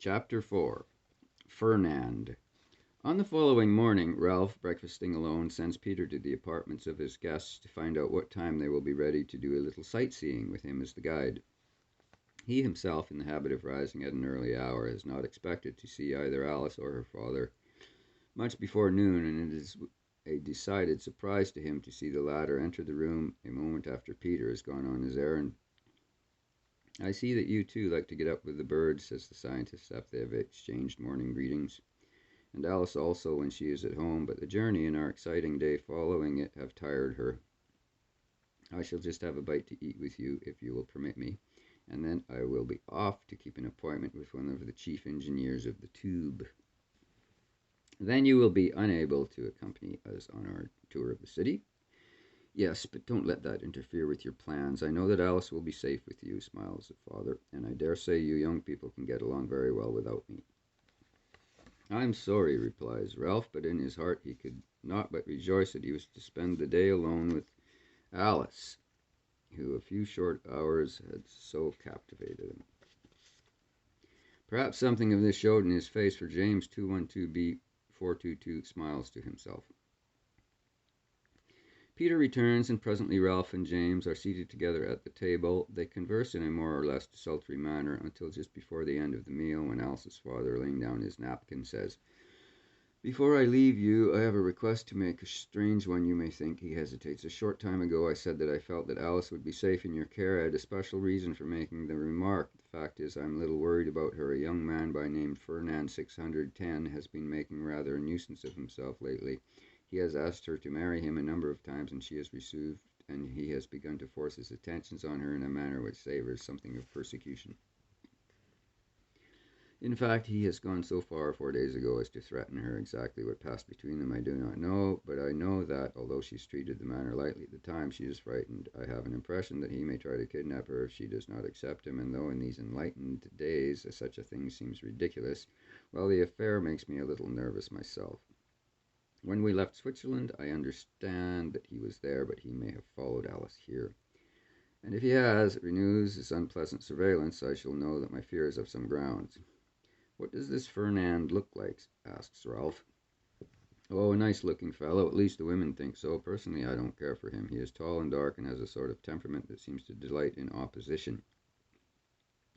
Chapter 4. Fernand. On the following morning, Ralph, breakfasting alone, sends Peter to the apartments of his guests to find out what time they will be ready to do a little sightseeing with him as the guide. He himself, in the habit of rising at an early hour, has not expected to see either Alice or her father much before noon, and it is a decided surprise to him to see the latter enter the room a moment after Peter has gone on his errand. "I see that you too like to get up with the birds," says the scientist after they have exchanged morning greetings. "And Alice also when she is at home, but the journey and our exciting day following it have tired her. I shall just have a bite to eat with you, if you will permit me, and then I will be off to keep an appointment with one of the chief engineers of the tube." "Then you will be unable to accompany us on our tour of the city?" "Yes, but don't let that interfere with your plans. I know that Alice will be safe with you," smiles the father, "and I dare say you young people can get along very well without me." "I'm sorry," replies Ralph, but in his heart he could not but rejoice that he was to spend the day alone with Alice, who a few short hours had so captivated him. Perhaps something of this showed in his face, for James 212B422 smiles to himself. Peter returns, and presently Ralph and James are seated together at the table. They converse in a more or less desultory manner until just before the end of the meal, when Alice's father, laying down his napkin, says, "Before I leave you, I have a request to make, a strange one, you may think." He hesitates. "A short time ago I said that I felt that Alice would be safe in your care. I had a special reason for making the remark. The fact is, I'm a little worried about her. A young man by name Fernand 610 has been making rather a nuisance of himself lately. He has asked her to marry him a number of times, and she has refused, and he has begun to force his attentions on her in a manner which savors something of persecution. In fact, he has gone so far 4 days ago as to threaten her. Exactly what passed between them I do not know, but I know that, although she's treated the matter lightly at the time, she is frightened. I have an impression that he may try to kidnap her if she does not accept him, and though in these enlightened days such a thing seems ridiculous, well, the affair makes me a little nervous myself. When we left Switzerland, I understand that he was there, but he may have followed Alice here. And if he has, renews his unpleasant surveillance, I shall know that my fears have some grounds." "What does this Fernand look like?" asks Ralph. "Oh, a nice-looking fellow. At least the women think so. Personally, I don't care for him. He is tall and dark and has a sort of temperament that seems to delight in opposition.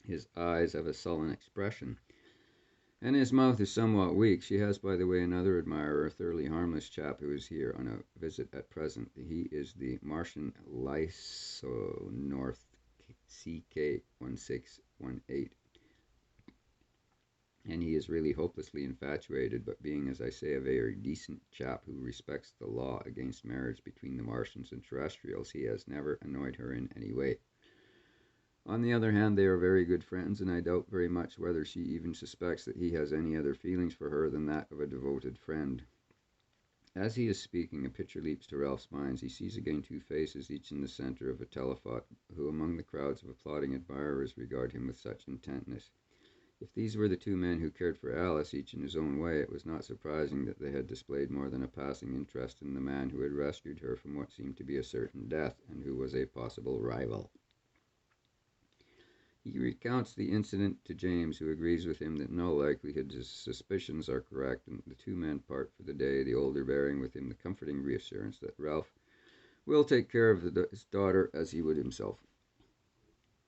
His eyes have a sullen expression, and his mouth is somewhat weak. She has, by the way, another admirer, a thoroughly harmless chap who is here on a visit at present. He is the Martian Lyso North CK1618, and he is really hopelessly infatuated, but being, as I say, a very decent chap who respects the law against marriage between the Martians and terrestrials, he has never annoyed her in any way. On the other hand, they are very good friends, and I doubt very much whether she even suspects that he has any other feelings for her than that of a devoted friend." As he is speaking, a picture leaps to Ralph's mind. He sees again two faces, each in the center of a telephote, who among the crowds of applauding admirers regard him with such intentness. If these were the two men who cared for Alice, each in his own way, it was not surprising that they had displayed more than a passing interest in the man who had rescued her from what seemed to be a certain death, and who was a possible rival. He recounts the incident to James, who agrees with him that in all likelihood his suspicions are correct, and the two men part for the day, the older bearing with him the comforting reassurance that Ralph will take care of his daughter as he would himself.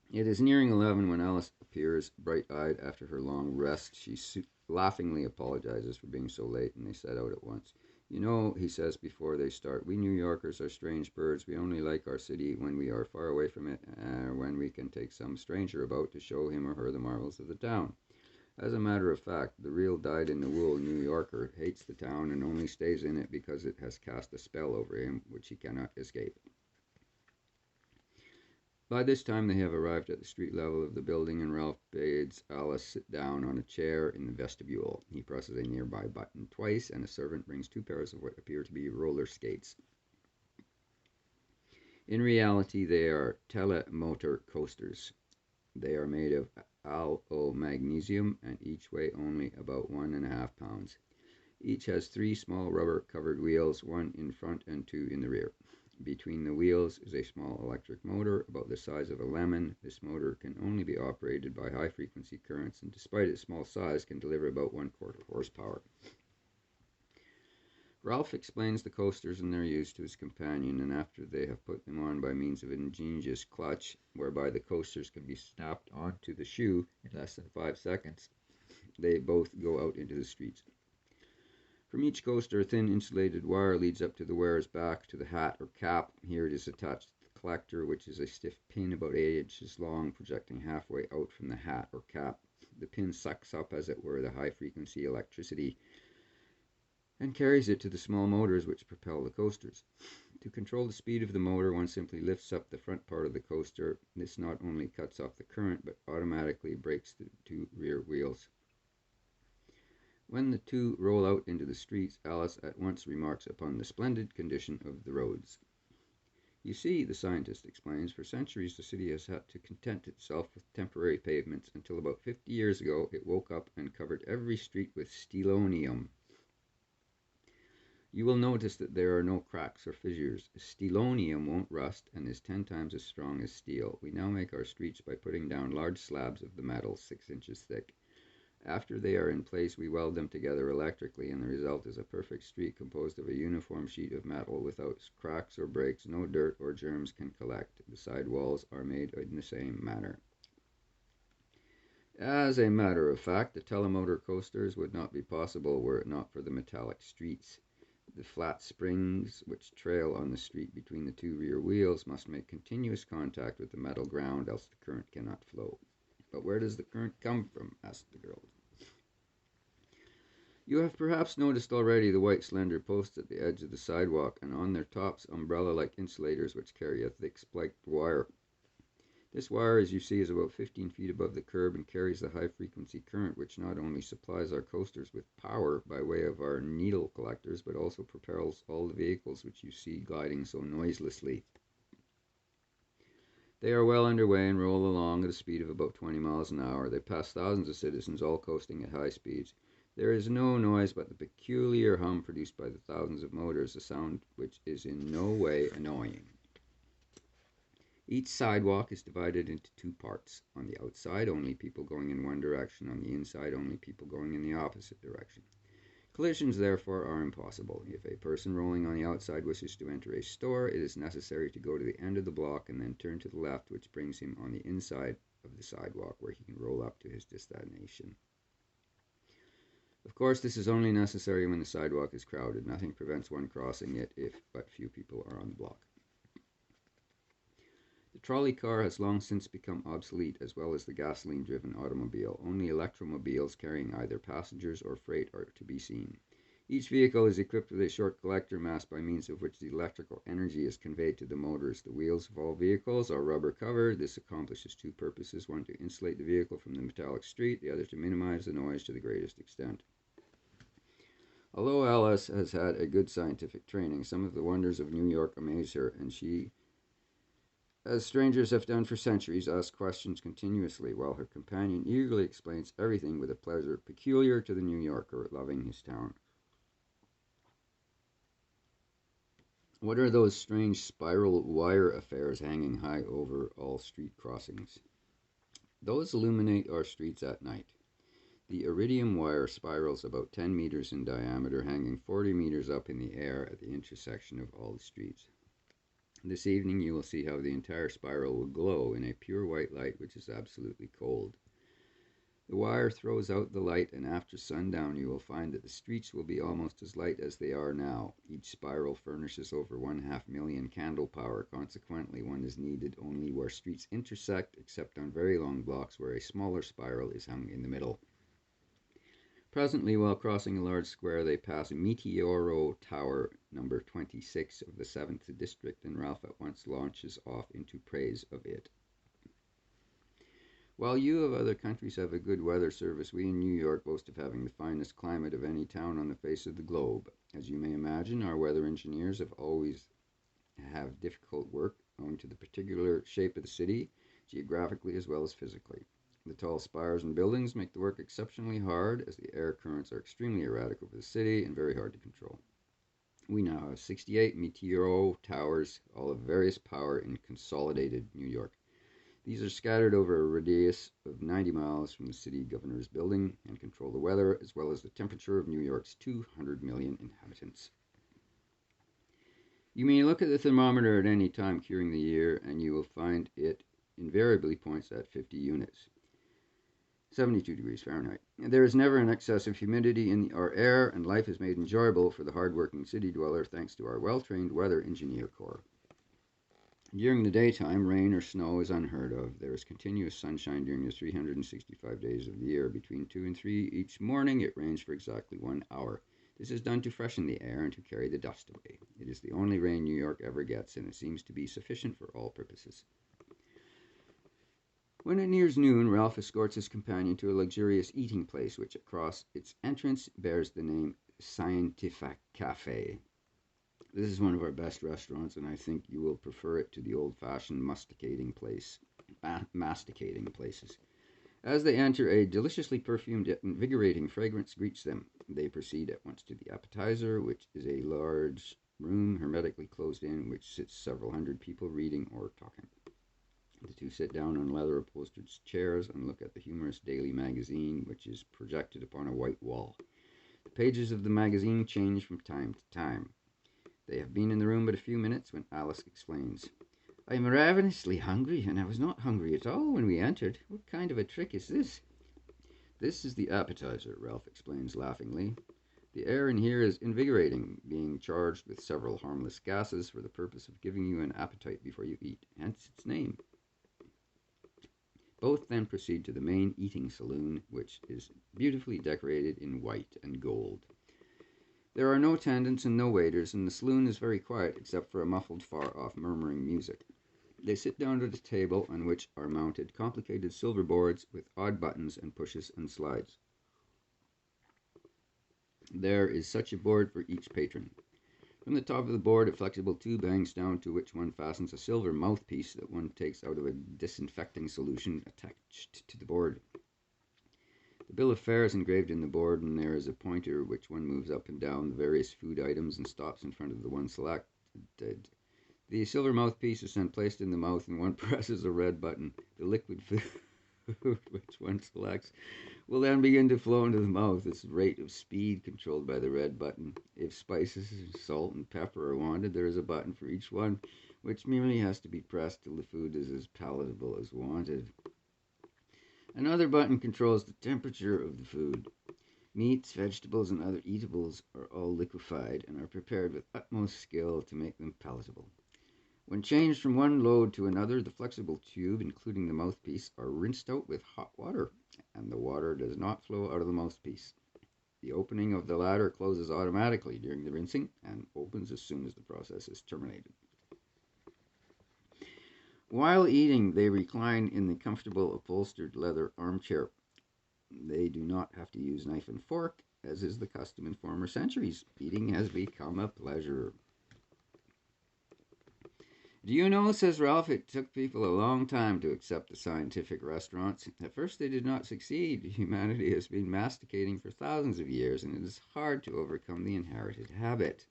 It is nearing 11 when Alice appears, bright-eyed after her long rest. She laughingly apologizes for being so late, and they set out at once. "You know," he says before they start, "we New Yorkers are strange birds. We only like our city when we are far away from it, or when we can take some stranger about to show him or her the marvels of the town. As a matter of fact, the real dyed-in-the-wool New Yorker hates the town and only stays in it because it has cast a spell over him which he cannot escape." By this time they have arrived at the street level of the building, and Ralph bids Alice sit down on a chair in the vestibule. He presses a nearby button twice, and a servant brings 2 pairs of what appear to be roller skates. In reality, they are telemotor coasters. They are made of allo-magnesium, and each weigh only about 1.5 pounds. Each has 3 small rubber-covered wheels, 1 in front and 2 in the rear. Between the wheels is a small electric motor about the size of a lemon. This motor can only be operated by high-frequency currents, and despite its small size, can deliver about 1/4 horsepower. Ralph explains the coasters and their use to his companion, and after they have put them on by means of an ingenious clutch, whereby the coasters can be snapped onto the shoe in less than 5 seconds, they both go out into the streets. From each coaster, a thin insulated wire leads up to the wearer's back to the hat or cap. Here it is attached to the collector, which is a stiff pin about 8 inches long, projecting halfway out from the hat or cap. The pin sucks up, as it were, the high-frequency electricity and carries it to the small motors which propel the coasters. To control the speed of the motor, one simply lifts up the front part of the coaster. This not only cuts off the current, but automatically brakes the 2 rear wheels. When the two roll out into the streets, Alice at once remarks upon the splendid condition of the roads. You see, the scientist explains, for centuries the city has had to content itself with temporary pavements until about 50 years ago it woke up and covered every street with stelonium. You will notice that there are no cracks or fissures. Stelonium won't rust and is 10 times as strong as steel. We now make our streets by putting down large slabs of the metal 6 inches thick. After they are in place, we weld them together electrically, and the result is a perfect street composed of a uniform sheet of metal without cracks or breaks. No dirt or germs can collect. The side walls are made in the same manner. As a matter of fact, the telemotor coasters would not be possible were it not for the metallic streets. The flat springs which trail on the street between the 2 rear wheels must make continuous contact with the metal ground, else the current cannot flow. But where does the current come from? Asked the girl. You have perhaps noticed already the white slender posts at the edge of the sidewalk, and on their tops umbrella-like insulators which carry a thick spiked wire. This wire, as you see, is about 15 feet above the curb and carries the high-frequency current which not only supplies our coasters with power by way of our needle collectors, but also propels all the vehicles which you see gliding so noiselessly. They are well underway and roll along at a speed of about 20 miles an hour. They pass thousands of citizens, all coasting at high speeds. There is no noise but the peculiar hum produced by the thousands of motors, a sound which is in no way annoying. Each sidewalk is divided into 2 parts. On the outside, only people going in one direction. On the inside, only people going in the opposite direction. Collisions, therefore, are impossible. If a person rolling on the outside wishes to enter a store, it is necessary to go to the end of the block and then turn to the left, which brings him on the inside of the sidewalk, where he can roll up to his destination. Of course, this is only necessary when the sidewalk is crowded. Nothing prevents one crossing it if but few people are on the block. The trolley car has long since become obsolete, as well as the gasoline-driven automobile. Only electromobiles carrying either passengers or freight are to be seen. Each vehicle is equipped with a short collector mass by means of which the electrical energy is conveyed to the motors. The wheels of all vehicles are rubber covered. This accomplishes 2 purposes: one, to insulate the vehicle from the metallic street, the other to minimize the noise to the greatest extent. Although Alice has had a good scientific training, some of the wonders of New York amaze her, and she, as strangers have done for centuries, asks questions continuously, while her companion eagerly explains everything with a pleasure peculiar to the New Yorker loving his town. What are those strange spiral wire affairs hanging high over all street crossings? Those illuminate our streets at night. The iridium wire spirals about 10 meters in diameter, hanging 40 meters up in the air at the intersection of all the streets. This evening you will see how the entire spiral will glow in a pure white light which is absolutely cold. The wire throws out the light, and after sundown you will find that the streets will be almost as light as they are now. Each spiral furnishes over 1/2 million candle power. Consequently, one is needed only where streets intersect, except on very long blocks where a smaller spiral is hung in the middle. Presently, while crossing a large square, they pass Meteoro Tower, number 26 of the 7th District, and Ralph at once launches off into praise of it. While you of other countries have a good weather service, we in New York boast of having the finest climate of any town on the face of the globe. As you may imagine, our weather engineers always have difficult work owing to the particular shape of the city, geographically as well as physically. The tall spires and buildings make the work exceptionally hard, as the air currents are extremely erratic over the city and very hard to control. We now have 68 Meteoro towers, all of various power in consolidated New York. These are scattered over a radius of 90 miles from the city governor's building and control the weather as well as the temperature of New York's 200 million inhabitants. You may look at the thermometer at any time during the year and you will find it invariably points at 50 units, 72 degrees Fahrenheit. There is never an excess of humidity in our air, and life is made enjoyable for the hard-working city dweller thanks to our well-trained weather engineer corps. During the daytime, rain or snow is unheard of. There is continuous sunshine during the 365 days of the year. Between 2 and 3 each morning, it rains for exactly 1 hour. This is done to freshen the air and to carry the dust away. It is the only rain New York ever gets, and it seems to be sufficient for all purposes. When it nears noon, Ralph escorts his companion to a luxurious eating place, which across its entrance bears the name Scientific Cafe. This is one of our best restaurants, and I think you will prefer it to the old-fashioned masticating places. As they enter, a deliciously perfumed yet invigorating fragrance greets them. They proceed at once to the appetizer, which is a large room hermetically closed in, which sits several hundred people reading or talking. The two sit down on leather-upholstered chairs and look at the humorous daily magazine, which is projected upon a white wall. The pages of the magazine change from time to time. They have been in the room but a few minutes when Alice explains, "I am ravenously hungry, and I was not hungry at all when we entered. What kind of a trick is this?" "This is the appetizer," Ralph explains laughingly. "The air in here is invigorating, being charged with several harmless gases for the purpose of giving you an appetite before you eat, hence its name." Both then proceed to the main eating saloon, which is beautifully decorated in white and gold. There are no attendants and no waiters, and the saloon is very quiet except for a muffled far-off murmuring music. They sit down at a table on which are mounted complicated silver boards with odd buttons and pushes and slides. There is such a board for each patron. From the top of the board, a flexible tube hangs down to which one fastens a silver mouthpiece that one takes out of a disinfecting solution attached to the board. The bill of fare is engraved in the board, and there is a pointer which one moves up and down the various food items and stops in front of the one selected. The silver mouthpiece is then placed in the mouth, and one presses a red button. The liquid food which one selects will then begin to flow into the mouth. Its rate of speed controlled by the red button. If spices, salt, and pepper are wanted, there is a button for each one, which merely has to be pressed till the food is as palatable as wanted. Another button controls the temperature of the food. Meats, vegetables, and other eatables are all liquefied and are prepared with utmost skill to make them palatable. When changed from one load to another, the flexible tube, including the mouthpiece, are rinsed out with hot water, and the water does not flow out of the mouthpiece. The opening of the latter closes automatically during the rinsing and opens as soon as the process is terminated. While eating, they recline in the comfortable upholstered leather armchair. They do not have to use knife and fork, as is the custom in former centuries. Eating has become a pleasure. "Do you know," says Ralph, "it took people a long time to accept the scientific restaurants. At first they did not succeed. Humanity has been masticating for thousands of years, and it is hard to overcome the inherited habit."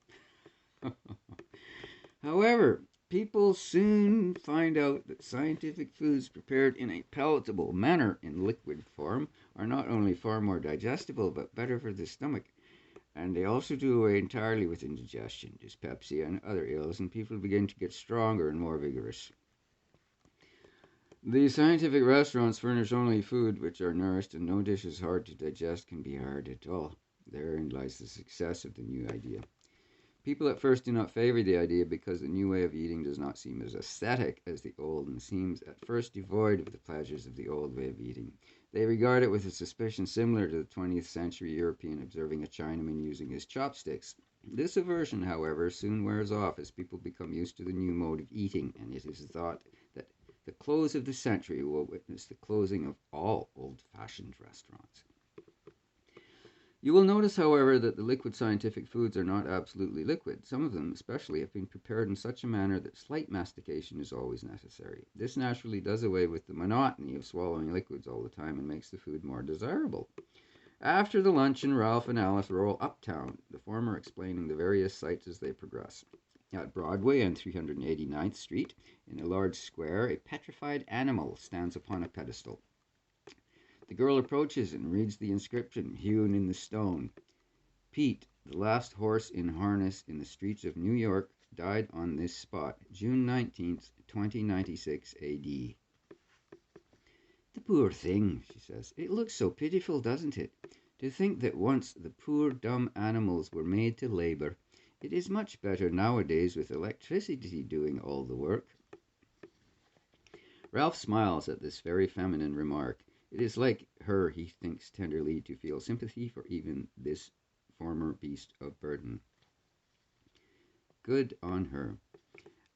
However, people soon find out that scientific foods prepared in a palatable manner in liquid form are not only far more digestible, but better for the stomach. And they also do away entirely with indigestion, dyspepsia, and other ills, and people begin to get stronger and more vigorous. The scientific restaurants furnish only food which are nourished, and no dishes hard to digest can be hard at all. Therein lies the success of the new idea. People at first do not favor the idea because the new way of eating does not seem as aesthetic as the old, and seems at first devoid of the pleasures of the old way of eating. They regard it with a suspicion similar to the 20th century European observing a Chinaman using his chopsticks. This aversion, however, soon wears off as people become used to the new mode of eating, and it is thought that the close of the century will witness the closing of all old-fashioned restaurants. You will notice, however, that the liquid scientific foods are not absolutely liquid. Some of them, especially, have been prepared in such a manner that slight mastication is always necessary. This naturally does away with the monotony of swallowing liquids all the time and makes the food more desirable. After the luncheon, Ralph and Alice roll uptown, the former explaining the various sights as they progress. At Broadway and 389th Street, in a large square, a petrified animal stands upon a pedestal. The girl approaches and reads the inscription hewn in the stone. Pete, the last horse in harness in the streets of New York, died on this spot, June 19th, 2096 AD. The poor thing, she says. It looks so pitiful, doesn't it? To think that once the poor dumb animals were made to labour. It is much better nowadays with electricity doing all the work. Ralph smiles at this very feminine remark. It is like her, he thinks tenderly, to feel sympathy for even this former beast of burden. Good on her.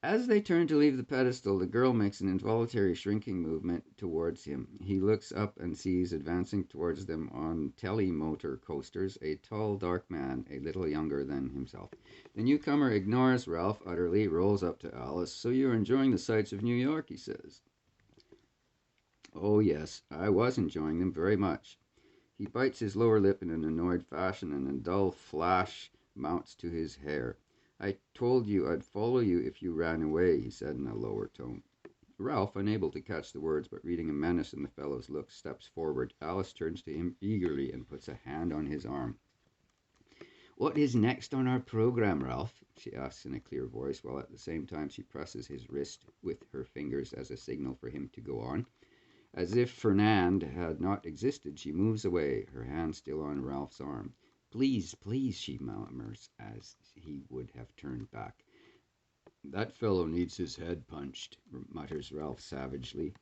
As they turn to leave the pedestal, the girl makes an involuntary shrinking movement towards him. He looks up and sees advancing towards them on telemotor coasters a tall, dark man, a little younger than himself. The newcomer ignores Ralph utterly, rolls up to Alice. So you're enjoying the sights of New York, he says. Oh, yes, I was enjoying them very much. He bites his lower lip in an annoyed fashion, and a dull flash mounts to his hair. I told you I'd follow you if you ran away, he said in a lower tone. Ralph, unable to catch the words, but reading a menace in the fellow's look, steps forward. Alice turns to him eagerly and puts a hand on his arm. What is next on our program, Ralph? She asks in a clear voice, while at the same time she presses his wrist with her fingers as a signal for him to go on. As if Fernand had not existed, she moves away, her hand still on Ralph's arm. Please, please, she murmurs, as he would have turned back. That fellow needs his head punched, mutters Ralph savagely.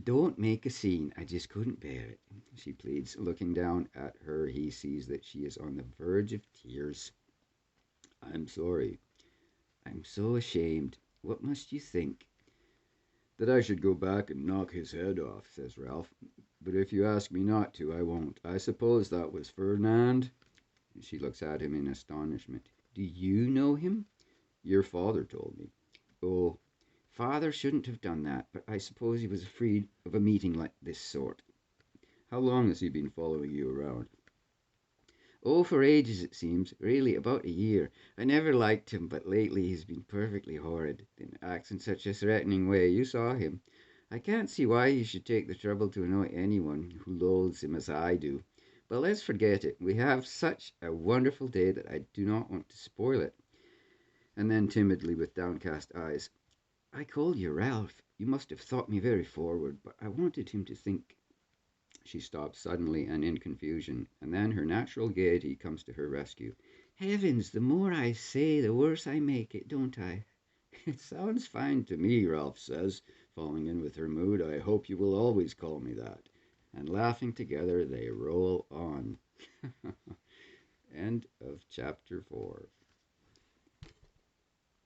Don't make a scene, I just couldn't bear it, she pleads. Looking down at her, he sees that she is on the verge of tears. I'm sorry. I'm so ashamed. What must you think? That I should go back and knock his head off, says Ralph. But if you ask me not to, I won't. I suppose that was Fernand? She looks at him in astonishment. Do you know him? Your father told me. Oh, father shouldn't have done that, but I suppose he was afraid of a meeting like this sort. How long has he been following you around? Oh, for ages, it seems. Really, about a year. I never liked him, but lately he's been perfectly horrid, and acts in such a threatening way. You saw him. I can't see why he should take the trouble to annoy anyone who loathes him as I do. But let's forget it. We have such a wonderful day that I do not want to spoil it. And then timidly, with downcast eyes, I called you Ralph. You must have thought me very forward, but I wanted him to think. She stops suddenly and in confusion, and then her natural gaiety comes to her rescue. Heavens, the more I say, the worse I make it, don't I? It sounds fine to me, Ralph says, falling in with her mood. I hope you will always call me that. And laughing together, they roll on. End of chapter 4.